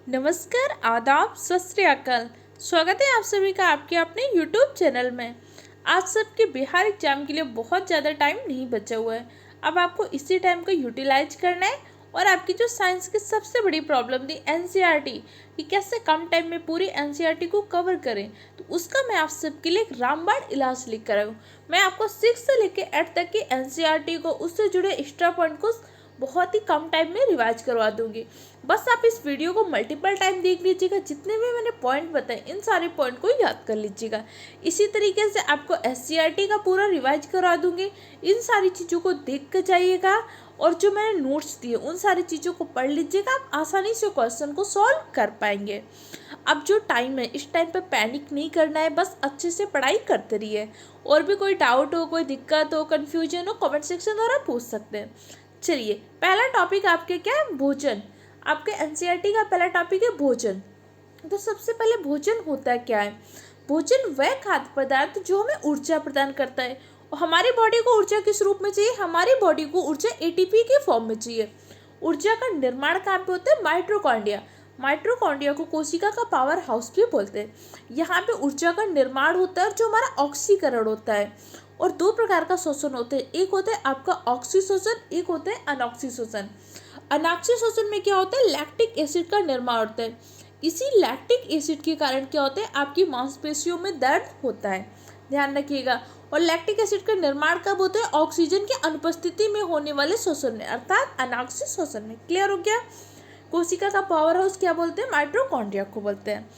नमस्कार, आदाब, सत श्री अकाल। स्वागत है आप सभी का आपके अपने YouTube चैनल में। आज सबके बिहार एग्जाम के लिए बहुत ज़्यादा टाइम नहीं बचा हुआ है। अब आपको इसी टाइम को यूटिलाइज करना है और आपकी जो साइंस की सबसे बड़ी प्रॉब्लम थी एनसीईआरटी कि कैसे कम टाइम में पूरी एनसीईआरटी को कवर करें, तो उसका मैं आप सबके लिए एक रामबाण इलाज लिख कर आई हूँ। मैं आपको 6 से लेकर 8 तक की एनसीईआरटी को उससे जुड़े एक्स्ट्रा पॉइंट को बहुत ही कम टाइम में रिवाइज करवा दूंगी। बस आप इस वीडियो को मल्टीपल टाइम देख लीजिएगा, जितने भी मैंने पॉइंट बताए इन सारे पॉइंट को याद कर लीजिएगा। इसी तरीके से आपको एससीईआरटी का पूरा रिवाइज करवा दूंगी। इन सारी चीज़ों को देख कर जाइएगा और जो मैंने नोट्स दिए उन सारी चीज़ों को पढ़ लीजिएगा। आप आसानी से क्वेश्चन को सॉल्व कर पाएंगे। अब जो टाइम है इस टाइम पे पैनिक नहीं करना है, बस अच्छे से पढ़ाई करते रहिए। और भी कोई डाउट हो, कोई दिक्कत हो, कन्फ्यूजन हो, कमेंट सेक्शन द्वारा पूछ सकते हैं। चलिए, पहला टॉपिक आपके क्या है? भोजन। आपके एनसीईआरटी का पहला टॉपिक है भोजन। तो सबसे पहले भोजन होता क्या है? भोजन वह खाद्य पदार्थ जो हमें ऊर्जा प्रदान करता है। और हमारी बॉडी को ऊर्जा किस रूप में चाहिए? हमारी बॉडी को ऊर्जा एटीपी के फॉर्म में चाहिए। ऊर्जा का निर्माण कहाँ पे होता है? माइटोकॉन्ड्रिया। माइटोकॉन्ड्रिया को कोशिका का पावर हाउस भी बोलते हैं। यहाँ पे ऊर्जा का निर्माण होता है जो हमारा ऑक्सीकरण होता है। और दो प्रकार का शोषण होते हैं, एक होता है आपका ऑक्सीशोषण, एक होता है अनॉक्सीशोषण। अनॉक्सीशोषण में क्या होता है? लैक्टिक एसिड का निर्माण होता है। इसी लैक्टिक एसिड के कारण क्या होता है? आपकी मांसपेशियों में दर्द होता है, ध्यान रखिएगा। और लैक्टिक एसिड का निर्माण कब होता है? ऑक्सीजन की अनुपस्थिति में होने वाले शोषण में, अर्थात अनॉक्सीशोषण में। क्लियर हो गया? कोशिका का पावर हाउस क्या बोलते हैं? माइटोकॉन्ड्रिया को बोलते हैं।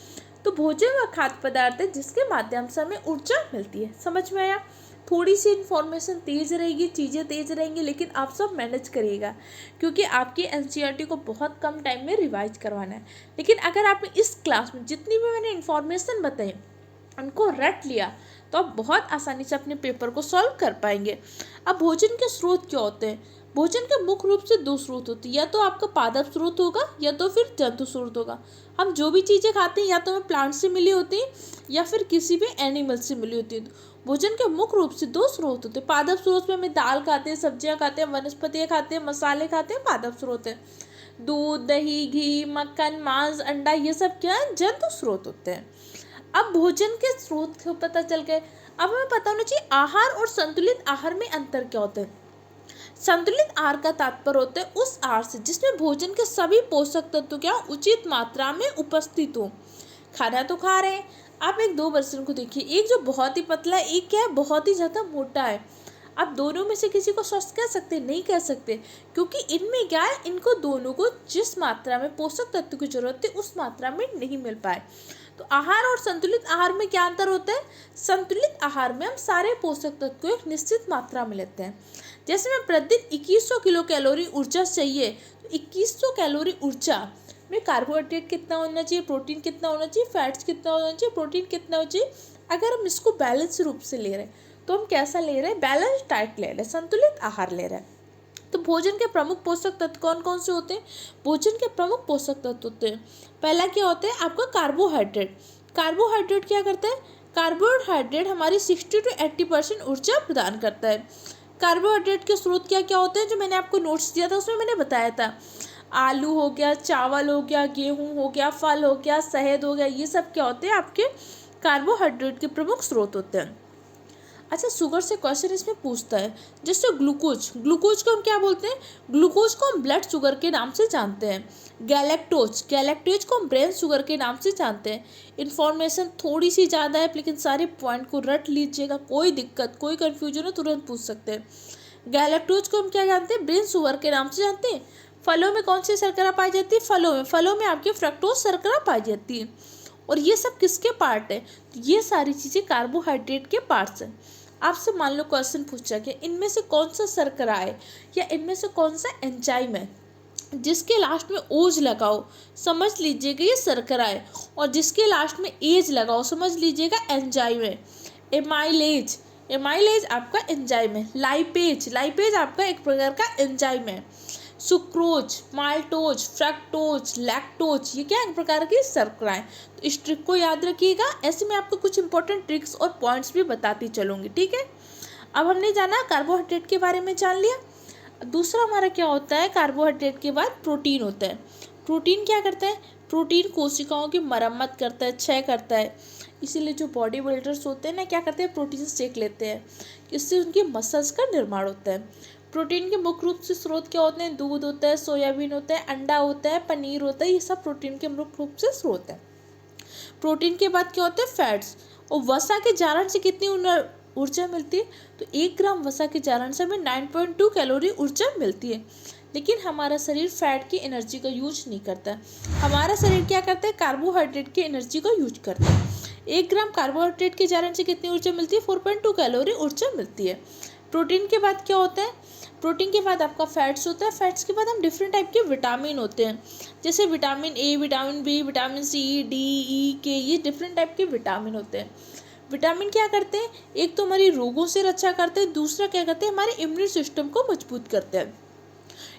तो भोजन वह खाद्य पदार्थ है जिसके माध्यम से हमें ऊर्जा मिलती है। समझ में आया? थोड़ी सी इन्फॉर्मेशन तेज रहेगी, चीज़ें तेज रहेंगी, लेकिन आप सब मैनेज करिएगा क्योंकि आपकी एनसीईआरटी को बहुत कम टाइम में रिवाइज करवाना है। लेकिन अगर आपने इस क्लास में जितनी भी मैंने इन्फॉर्मेशन बताई उनको रट लिया तो आप बहुत आसानी से अपने पेपर को सॉल्व कर पाएंगे। अब भोजन के स्रोत क्या होते हैं? भोजन के मुख्य रूप से दो स्रोत होते हैं, या तो आपका पादप स्रोत होगा या तो फिर जंतु स्रोत होगा। हम जो भी चीज़ें खाते हैं या तो हमें प्लांट से मिली होती हैं या फिर किसी भी एनिमल से मिली होती है। भोजन के मुख्य रूप से दो स्रोत होते हैं। पादप स्रोत में हमें दाल खाते हैं, सब्जियां खाते हैं, वनस्पतियां खाते हैं, मसाले खाते हैं, पादप स्रोत है। दूध, दही, घी, मक्खन, मांस, अंडा, ये सब क्या है? जंतु स्रोत होते हैं। अब भोजन के स्रोत को पता चल गए। अब हमें पता होना चाहिए आहार और संतुलित आहार में अंतर क्या होता है। संतुलित आहार का तात्पर्य होता है उस आहार से जिसमें भोजन के सभी पोषक तत्व क्या उचित मात्रा में उपस्थित हो। खाना तो खा रहे हैं, आप एक दो पर्सन को देखिए, एक जो बहुत ही पतला है, एक क्या है बहुत ही ज़्यादा मोटा है। आप दोनों में से किसी को स्वस्थ कह सकते? नहीं कह सकते, क्योंकि इनमें क्या है, इनको दोनों को जिस मात्रा में पोषक तत्व की जरूरत है उस मात्रा में नहीं मिल पाए। तो आहार और संतुलित आहार में क्या अंतर होता है? संतुलित आहार में हम सारे पोषक तत्व को एक निश्चित मात्रा में लेते हैं। जैसे मैं प्रतिदिन 2100 किलो कैलोरी ऊर्जा चाहिए, तो 2100 कैलोरी ऊर्जा में कार्बोहाइड्रेट कितना होना चाहिए, प्रोटीन कितना होना चाहिए, फैट्स कितना होना चाहिए, प्रोटीन कितना होना चाहिए। अगर हम इसको बैलेंस रूप से ले रहे हैं तो हम कैसा ले रहे हैं? बैलेंस डाइट ले रहे हैं, संतुलित आहार ले रहे हैं। तो भोजन के प्रमुख पोषक तत्व कौन कौन से होते हैं? भोजन के प्रमुख पोषक तत्व होते हैं, पहला क्या होता है आपका कार्बोहाइड्रेट। कार्बोहाइड्रेट क्या करता है? कार्बोहाइड्रेट हमारी 60 to 80% ऊर्जा प्रदान करता है। कार्बोहाइड्रेट के स्रोत क्या क्या होते हैं? जो मैंने आपको नोट्स दिया था उसमें मैंने बताया था। आलू हो गया, चावल हो गया, गेहूं हो गया, फल हो गया, शहद हो गया, ये सब क्या होते हैं? आपके कार्बोहाइड्रेट के प्रमुख स्रोत होते हैं। अच्छा, शुगर से क्वेश्चन इसमें पूछता है, जैसे ग्लूकोज। ग्लूकोज को हम क्या बोलते हैं? ग्लूकोज को हम ब्लड शुगर के नाम से जानते हैं। गैलेक्टोज, गैलेक्टोज को हम ब्रेन शुगर के नाम से जानते हैं। इन्फॉर्मेशन थोड़ी सी ज़्यादा है, लेकिन सारे पॉइंट को रट लीजिएगा। कोई दिक्कत, कोई कन्फ्यूजन हो तुरंत पूछ सकते हैं। गैलेक्टोज को हम क्या जानते हैं? ब्रेन शुगर के नाम से जानते हैं। फलों में कौन सी शर्करा पाई जाती है? फलों में आपकी फ्रक्टोज शर्करा पाई जाती है। और ये सब किसके पार्ट है? ये सारी चीज़ें कार्बोहाइड्रेट के पार्ट्स हैं। आपसे मान लो क्वेश्चन पूछा कि इनमें से कौन सा शर्करा है या इनमें से कौन सा एंजाइम है जिसके लास्ट में ओज लगाओ, समझ लीजिएगा ये शर्करा है। और जिसके लास्ट में एज लगाओ, समझ लीजिएगा एंजाइम है। एमाइलेज, एमाइलेज आपका एंजाइम है। लाइपेज, लाइपेज आपका एक प्रकार का एंजाइम है। सुक्रोज, माल्टोज, फ्रक्टोज, लैक्टोज, ये क्या एक प्रकार की शर्करा है। तो इस ट्रिक को याद रखिएगा। ऐसे मैं आपको कुछ इंपॉर्टेंट ट्रिक्स और पॉइंट्स भी बताती चलूँगी, ठीक है। अब हमने जाना कार्बोहाइड्रेट के बारे में, जान लिया। दूसरा हमारा क्या होता है? कार्बोहाइड्रेट के बाद प्रोटीन होता है। प्रोटीन क्या करता है? प्रोटीन कोशिकाओं की मरम्मत करता है, क्षय करता है। इसीलिए जो बॉडी बिल्डर्स होते हैं ना, क्या करते हैं, प्रोटीन शेक लेते हैं, इससे उनके मसल्स का निर्माण होता है। प्रोटीन के मुख्य रूप से स्रोत क्या होते हैं, दूध होता है, सोयाबीन होता है, अंडा होता है, पनीर होता है, ये सब प्रोटीन के मुख्य रूप से स्रोत है। प्रोटीन के बाद क्या होते हैं, फैट्स। और वसा के जारण से कितनी ऊर्जा मिलती है, तो 1 ग्राम वसा के जारण से हमें 9.2 कैलोरी ऊर्जा मिलती है। लेकिन हमारा शरीर फैट की एनर्जी का यूज नहीं करता है। हमारा शरीर क्या करता है, कार्बोहाइड्रेट की एनर्जी का यूज करता है। 1 ग्राम कार्बोहाइड्रेट के जारण से कितनी ऊर्जा मिलती है, 4.2 कैलोरी ऊर्जा मिलती है। प्रोटीन के बाद क्या होता है, प्रोटीन के बाद आपका फैट्स होता है। फैट्स के बाद हम डिफरेंट टाइप के विटामिन होते हैं, जैसे vitamin A, vitamin B, vitamin C, D, E, K, ये डिफरेंट टाइप के विटामिन होते हैं। विटामिन क्या करते हैं, एक तो हमारी रोगों से रक्षा करते हैं, दूसरा क्या करते हैं, हमारे इम्यून सिस्टम को मजबूत करते हैं।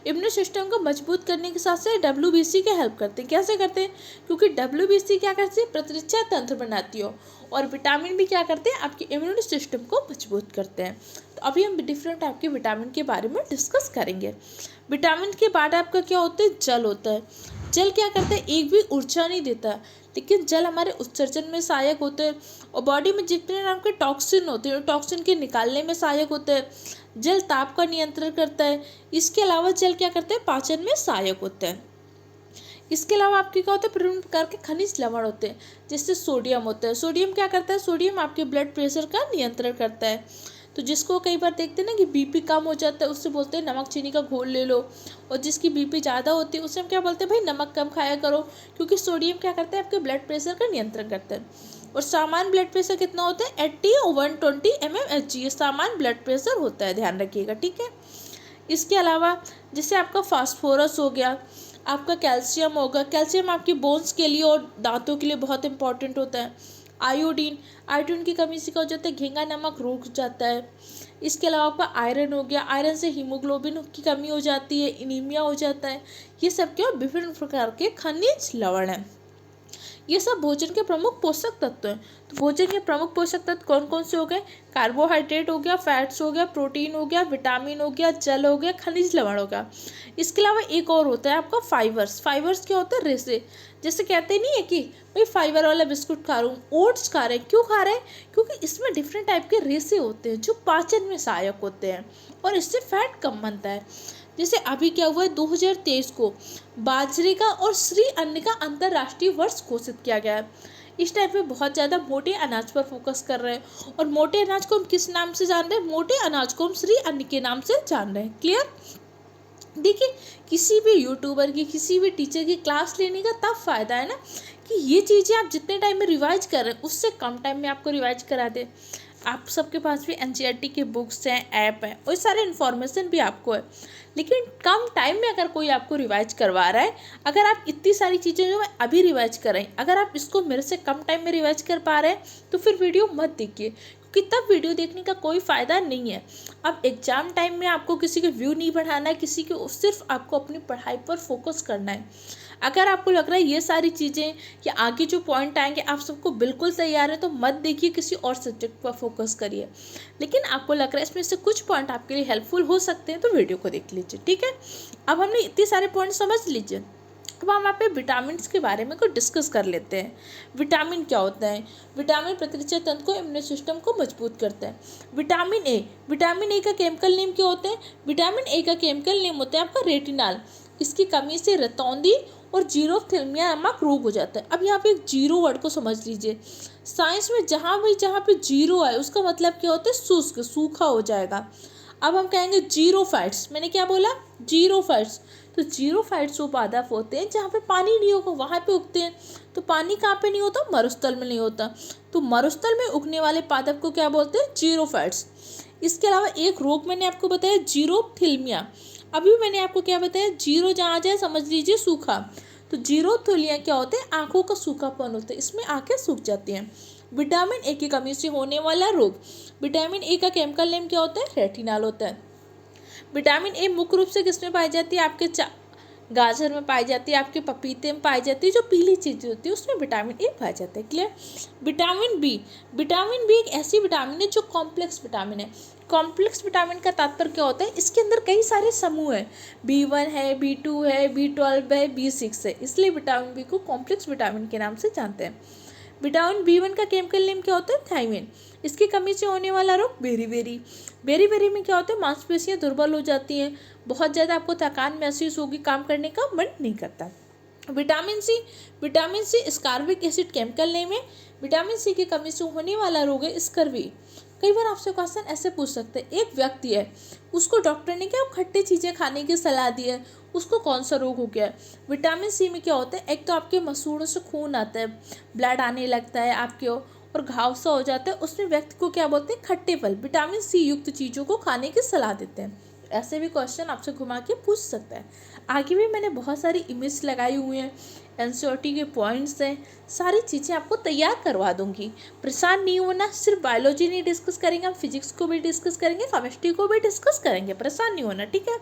इम्यून सिस्टम को मजबूत करने के साथ साथ WBC के हेल्प करते हैं। कैसे करते हैं, क्योंकि WBC क्या करती है, प्रतिरक्षा तंत्र बनाती हो, और विटामिन भी क्या करते हैं, आपके इम्यून सिस्टम को मजबूत करते हैं। तो अभी हम डिफरेंट टाइप के विटामिन के बारे में डिस्कस करेंगे। विटामिन के बाद आपका क्या होता है, जल होता है। जल क्या करता है, एक भी ऊर्जा नहीं देता, लेकिन जल हमारे उत्सर्जन में सहायक होते हैं, और बॉडी में जितने नाम के टॉक्सिन होते हैं, टॉक्सिन के निकालने में सहायक होते हैं। जल ताप का नियंत्रण करता है। इसके अलावा जल क्या करते हैं, पाचन में सहायक होते हैं। इसके अलावा आपके क्या होता है, विभिन्न प्रकार के खनिज लवण होते हैं, जिससे सोडियम होता है। सोडियम क्या करता है, सोडियम आपके ब्लड प्रेशर का नियंत्रण करता है। तो जिसको कई बार देखते हैं ना कि बीपी कम हो जाता है, उससे बोलते हैं नमक चीनी का घोल ले लो। और जिसकी बीपी ज़्यादा होती है उससे हम क्या बोलते हैं, भाई नमक कम खाया करो, क्योंकि सोडियम क्या करता है, आपके ब्लड प्रेशर का नियंत्रण करता है। और सामान्य ब्लड प्रेशर कितना होता है, 80/120 mmHg, ये सामान्य ब्लड प्रेशर होता है, ध्यान रखिएगा, ठीक है। इसके अलावा जैसे आपका फास्फोरस हो गया, आपका कैल्शियम होगा। कैल्शियम आपकी बोन्स के लिए और दांतों के लिए बहुत इंपॉर्टेंट होता है। आयोडीन, आयोडीन की कमी से क्या हो जाता है, झींगा नमक रुक जाता है। इसके अलावा आपका आयरन हो गया, आयरन से हीमोग्लोबिन की कमी हो जाती है, एनीमिया हो जाता है। ये सब क्या, विभिन्न प्रकार के खनिज लवण हैं। ये सब भोजन के प्रमुख पोषक तत्व हैं। तो भोजन के प्रमुख पोषक तत्व कौन कौन से हो गए, कार्बोहाइड्रेट हो गया, फैट्स हो गया, प्रोटीन हो गया, विटामिन हो गया, जल हो गया, खनिज लवण हो गया। इसके अलावा एक और होता है आपका फाइबर्स। फाइबर्स क्या होता है, रेशे। जैसे कहते नहीं है कि भाई फाइबर वाला बिस्कुट खा रहा हूँ, ओट्स खा रहे हैं, क्यों खा रहे हैं, क्योंकि इसमें डिफरेंट टाइप के रेशे होते हैं जो पाचन में सहायक होते हैं, और इससे फैट कम बनता है। जैसे अभी क्या हुआ है, 2023 को बाजरे का और श्री अन्न का अंतर्राष्ट्रीय वर्ष घोषित किया गया है। इस टाइप में बहुत ज़्यादा मोटे अनाज पर फोकस कर रहे हैं, और मोटे अनाज को हम किस नाम से जान रहे हैं, मोटे अनाज को हम श्री अन्न के नाम से जान रहे हैं। क्लियर। देखिए, किसी भी यूट्यूबर की, किसी भी टीचर की क्लास लेने का तब फायदा है ना कि ये चीज़ें आप जितने टाइम में रिवाइज कर रहे हैं उससे कम टाइम में आपको रिवाइज करा दे। आप सबके पास भी NCERT की बुक्स हैं, ऐप हैं, और सारे इन्फॉर्मेशन भी आपको है, लेकिन कम टाइम में अगर कोई आपको रिवाइज करवा रहा है, अगर आप इतनी सारी चीज़ें जो मैं अभी रिवाइज कर रही, अगर आप इसको मेरे से कम टाइम में रिवाइज कर पा रहे हैं, तो फिर वीडियो मत देखिए, क्योंकि तब वीडियो देखने का कोई फ़ायदा नहीं है। अब एग्ज़ाम टाइम में आपको किसी के व्यू नहीं बढ़ाना है, किसी के, सिर्फ आपको अपनी पढ़ाई पर फोकस करना है। अगर आपको लग रहा है ये सारी चीज़ें या आगे जो पॉइंट आएंगे आप सबको बिल्कुल तैयार है, तो मत देखिए, किसी और सब्जेक्ट पर फोकस करिए। लेकिन आपको लग रहा है इसमें से कुछ पॉइंट आपके लिए हेल्पफुल हो सकते हैं, तो वीडियो को देख लीजिए, ठीक है। अब हमने इतने सारे पॉइंट समझ लीजिए, अब हम यहाँ पे विटामिन के बारे में कुछ डिस्कस कर लेते हैं। विटामिन क्या होता है, विटामिन प्रतिरक्षा तंत्र को, इम्यून सिस्टम को मजबूत करता है। विटामिन ए, विटामिन ए का केमिकल नेम क्या होता है, विटामिन ए का केमिकल नेम होता है आपका रेटिनॉल। इसकी कमी से रतौंधी और जीरोफ्थेल्मिया नामक रोग हो जाता है। अब यहाँ पे एक जीरो वर्ड को समझ लीजिए। साइंस में जहाँ पे जीरो है उसका मतलब क्या होता है, शुष्क, सूखा हो जाएगा। अब हम कहेंगे जीरो फैट्स, मैंने क्या बोला, जीरो फैट्स। तो जीरो फैट्स वो पादप होते हैं जहाँ पे पानी नहीं होगा, वहाँ पे उगते हैं। तो पानी कहाँ पे नहीं होता, मरुस्थल में नहीं होता। तो मरुस्थल में उगने वाले पादप को क्या बोलते हैं, जीरो फैट्स। इसके अलावा एक रोग मैंने आपको बताया, जीरोफ्थेल्मिया। अभी मैंने आपको क्या बताया, जीरो जहाँ जाए समझ लीजिए सूखा। तो जीरोफ्थेल्मिया क्या होते हैं, आंखों का सूखापन होता है, इसमें आंखें सूख जाती हैं। विटामिन ए की कमी से होने वाला रोग, विटामिन ए का केमिकल नेम क्या होता है, रेटिनॉल होता है। विटामिन ए मुख्य रूप से किसमें पाई जाती है, आपके गाजर में पाई जाती है, आपके पपीते में पाई जाती है, जो पीली चीज़ें होती है उसमें विटामिन ए पाया जाता है। क्लियर। विटामिन बी एक ऐसी विटामिन है जो कॉम्प्लेक्स विटामिन है। कॉम्प्लेक्स विटामिन का तात्पर्य क्या होता है, इसके अंदर कई सारे समूह हैं, B1 है, B2 है, B12 है, B6 है, इसलिए विटामिन बी को कॉम्प्लेक्स विटामिन के नाम से जानते हैं। विटामिन B1 का केमिकल नेम क्या होता है, थायमिन। इसकी कमी से होने वाला रोग बेरीबेरी। बेरीबेरी में क्या होता है, मांसपेशियां दुर्बल हो जाती हैं, बहुत ज़्यादा आपको थकान महसूस होगी, काम करने का मन नहीं करता। Vitamin C ascorbic acid chemical name है। विटामिन सी की कमी से होने वाला रोग है स्कर्वी। कई बार आपसे क्वेश्चन ऐसे पूछ सकते हैं, एक व्यक्ति है, उसको डॉक्टर ने क्या खट्टी चीज़ें खाने की सलाह दी है, उसको कौन सा रोग हो गया है। विटामिन सी में क्या होता है, एक तो आपके मसूड़ों से खून आता है, ब्लड आने लगता है आपके, और घाव सा हो जाता है, उसमें व्यक्ति को क्या बोलते हैं, खट्टे फल, विटामिन सी युक्त चीज़ों को खाने की सलाह देते हैं। ऐसे भी क्वेश्चन आपसे घुमा के पूछ सकता है। आगे भी मैंने बहुत सारी इमेज लगाई हुई हैं, एनसीईआरटी के पॉइंट्स हैं, सारी चीज़ें आपको तैयार करवा दूंगी। परेशान नहीं होना, सिर्फ बायोलॉजी नहीं डिस्कस करेंगे, हम फिजिक्स को भी डिस्कस करेंगे, केमिस्ट्री को भी डिस्कस करेंगे, परेशान नहीं होना, ठीक है।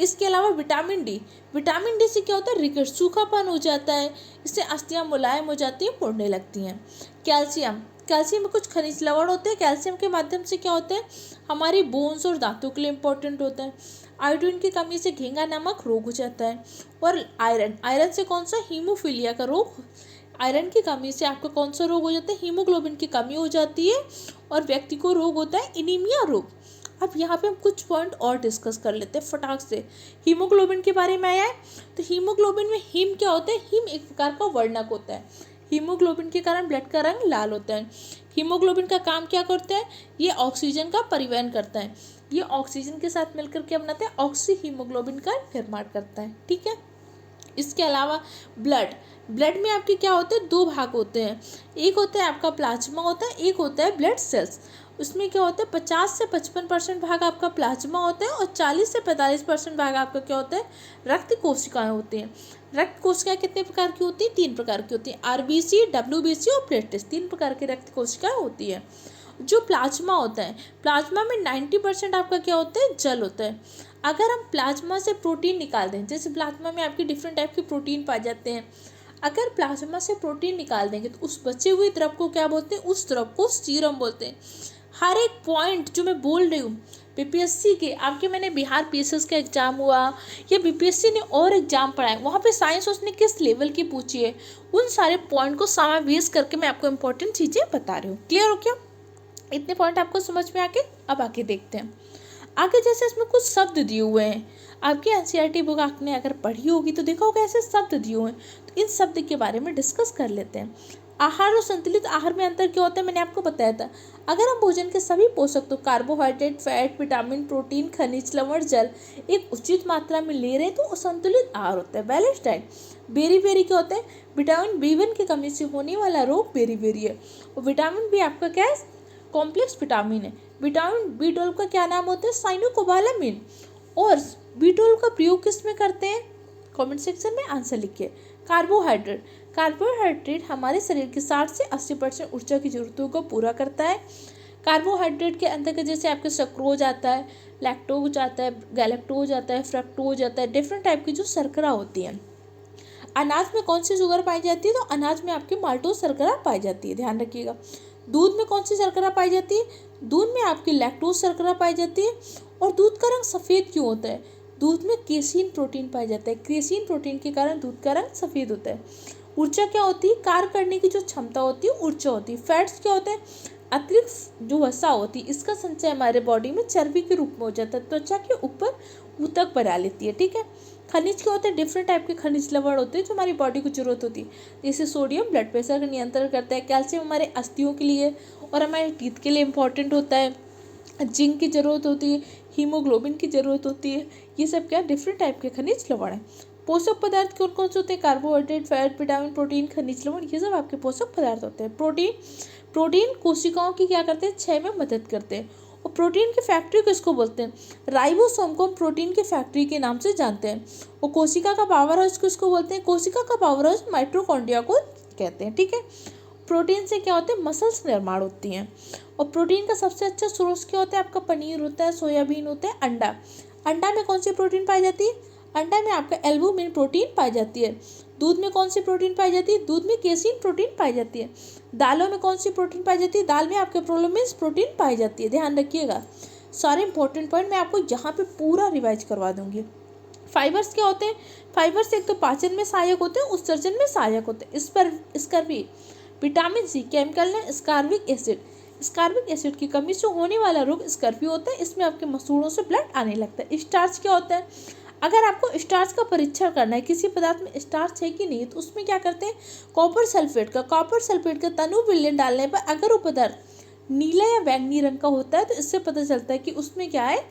इसके अलावा विटामिन डी से क्या होता है, रिकेट, सूखापन हो जाता है, इससे अस्थियां मुलायम हो जाती हैं, मुड़ने लगती हैं। कैल्शियम में कुछ खनिज लवण होते हैं, कैल्शियम के माध्यम से क्या होता है, हमारी बोन्स और दांतों के लिए इंपॉर्टेंट होता है। आयोडीन की कमी से घेंगा नामक रोग हो जाता है। और आयरन से कौन सा, हीमोफीलिया का रोग। आयरन की कमी से आपका कौन सा रोग हो जाता है, हीमोग्लोबिन की कमी हो जाती है, और व्यक्ति को रोग होता है एनीमिया रोग। अब यहाँ पे हम कुछ पॉइंट और डिस्कस कर लेते हैं फटाक से। हीमोग्लोबिन के बारे में आया है, तो हीमोग्लोबिन में हीम क्या होता है, हीम एक प्रकार का वर्णक होता है। हीमोग्लोबिन के कारण ब्लड का रंग लाल होता है। हीमोग्लोबिन का काम क्या करता है, ये ऑक्सीजन का परिवहन करता है, ये ऑक्सीजन के साथ मिलकर क्या बनाता है, ऑक्सी हीमोग्लोबिन का निर्माण करता है, ठीक है। इसके अलावा ब्लड में आपके क्या होते हैं, दो भाग होते हैं, एक होता है आपका प्लाज्मा होता है, एक होता है ब्लड सेल्स। उसमें क्या होता है, 50 से 55% भाग आपका प्लाज्मा होता है, और 40 से 45% भाग आपका क्या होता है, रक्त कोशिकाएं होती हैं। रक्त कोशिकाएं कितने प्रकार की होती हैं, 3 प्रकार की होती हैं, RBC, WBC और प्लेटलेट्स, 3 प्रकार की रक्त कोशिकाएं होती है। जो प्लाज्मा होता है, प्लाज्मा में 90% आपका क्या होता है, जल होता है। अगर हम प्लाज्मा से प्रोटीन निकाल दें, जैसे प्लाज्मा में आपकी डिफरेंट टाइप के प्रोटीन पाए जाते हैं, अगर प्लाज्मा से प्रोटीन निकाल देंगे तो उस बचे हुए द्रव को क्या बोलते हैं, उस द्रव को सीरम बोलते हैं। हर एक पॉइंट जो मैं बोल रही हूँ, बीपीएससी के आपके, मैंने बिहार पीएसएस का एग्जाम हुआ या बीपीएससी ने और एग्जाम पढ़ाए, वहाँ पे साइंस उसने किस लेवल की पूछी है, उन सारे पॉइंट को समावेश करके मैं आपको इंपॉर्टेंट चीज़ें बता रही हूँ। क्लियर हो क्या, इतने पॉइंट आपको समझ में आके। अब आगे देखते हैं आगे, जैसे इसमें कुछ शब्द दिए हुए हैं, आपकी एनसीईआरटी बुक आपने अगर पढ़ी होगी तो देखा होगा ऐसे शब्द दिए हुए हैं, तो इन शब्द के बारे में डिस्कस कर लेते हैं। आहार और संतुलित आहार में अंतर क्या होता है, मैंने आपको बताया था। अगर हम भोजन के सभी पोषक तो कार्बोहाइड्रेट, फैट, विटामिन, प्रोटीन, खनिज, लवण, जल एक उचित मात्रा में ले रहे हैं तो संतुलित आहार होता है, बैलेंस डाइट। बेरी क्या होता है, विटामिन B1 की कमी से होने वाला रोग बेरी है। और विटामिन बी आपका क्या है, कॉम्प्लेक्स विटामिन है। विटामिन B12 का क्या नाम होता है, साइनोकोबालामिन। और B12 का प्रयोग किस में करते हैं, कमेंट सेक्शन में आंसर लिखिए। कार्बोहाइड्रेट हमारे शरीर की 60 से 80% ऊर्जा की जरूरतों को पूरा करता है। कार्बोहाइड्रेट के अंतर्गत जैसे आपके सक्रोज आता है, लैक्टोज आता है, गैलेक्टोज आता है, फ्रक्टोज आता है, डिफरेंट टाइप की जो शर्करा होती है। अनाज में कौन सी शुगर पाई जाती है, तो अनाज में आपकी माल्टोज शर्करा पाई जाती है, ध्यान रखिएगा। दूध में कौन सी शर्करा पाई जाती है, दूध में आपकी लैक्टोज शर्करा पाई जाती है। और दूध का रंग सफ़ेद क्यों होता है, दूध में केसीन प्रोटीन पाया जाता है, केसीन प्रोटीन के कारण दूध का रंग सफ़ेद होता है। ऊर्जा क्या होती है, कार्य करने की जो क्षमता होती है ऊर्जा होती है। फैट्स क्या होता है, अतिरिक्त जो वसा होती है, इसका संचय हमारे बॉडी में चर्बी के रूप में हो जाता है, त्वचा के ऊपर ऊतक बना लेती है, ठीक है। खनिज क्या होते हैं, डिफरेंट टाइप के खनिज लवण होते हैं जो हमारी बॉडी को जरूरत होती है, जैसे सोडियम ब्लड प्रेशर का नियंत्रण करता है, कैल्शियम हमारे अस्थियों के लिए और हमारे टीथ के लिए इंपॉर्टेंट होता है, जिंक की जरूरत होती है, हीमोग्लोबिन की जरूरत होती है। ये सब क्या डिफरेंट टाइप के खनिज लवण हैं। पोषक पदार्थ कौन कौन से होते हैं, कार्बोहाइड्रेट, फैट, विटामिन, प्रोटीन, खनिज लवण, ये सब आपके पोषक पदार्थ होते हैं। प्रोटीन कोशिकाओं की क्या करते हैं, क्षय में मदद करते हैं। और प्रोटीन की फैक्ट्री किसको बोलते हैं, राइबोसोम को हम प्रोटीन की फैक्ट्री के नाम से जानते हैं। और कोशिका का पावर हाउस किसको बोलते हैं, कोशिका का पावर हाउस माइटोकॉन्ड्रिया को कहते हैं, ठीक है। प्रोटीन से क्या होते हैं, मसल्स निर्माण होती हैं। और प्रोटीन का सबसे अच्छा सोर्स क्या होता है, आपका पनीर होता है, सोयाबीन होता है, अंडा में कौन सी प्रोटीन पाई जाती है, अंडा में आपका एल्बुमिन प्रोटीन पाई जाती है। दूध में कौन सी प्रोटीन पाई जाती है? दूध में केसिन प्रोटीन पाई जाती है। दालों में कौन सी प्रोटीन पाई जाती है? दाल में आपके प्रोलोमिन्स प्रोटीन पाई जाती है। ध्यान रखिएगा, सारे इंपॉर्टेंट पॉइंट मैं आपको यहाँ पे पूरा रिवाइज करवा दूंगी। फाइबर्स क्या होते हैं? फाइबर्स एक तो पाचन में सहायक होते हैं, उत्सर्जन में सहायक होते हैं। इस पर स्कर्वी। विटामिन सी केमिकल है स्कार्बिक एसिड। स्कार्बिक एसिड की कमी से होने वाला रोग स्कर्वी होता है। इसमें आपके मसूड़ों से ब्लड आने लगता है। स्टार्च क्या होता है? अगर आपको स्टार्च का परीक्षण करना है, किसी पदार्थ में स्टार्च है कि नहीं, तो उसमें क्या करते हैं? कॉपर सल्फेट का तनु विलयन डालने पर अगर वो पदार्थ नीला या बैंगनी रंग का होता है तो इससे पता चलता है कि उसमें क्या है?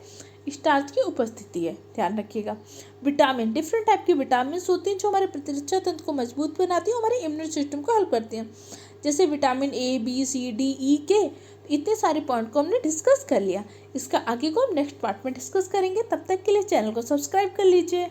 स्टार्च की उपस्थिति है। ध्यान रखिएगा। विटामिन, डिफरेंट टाइप की विटामिन होती हैं जो हमारे प्रतिरक्षा तंत्र को मजबूत बनाती हैं, हमारे इम्यून सिस्टम को हेल्प करती हैं। जैसे vitamin A, B, C, D, E, K. इतने सारे पॉइंट को हमने डिस्कस कर लिया। इसका आगे को हम नेक्स्ट पार्ट में डिस्कस करेंगे। तब तक के लिए चैनल को सब्सक्राइब कर लीजिए।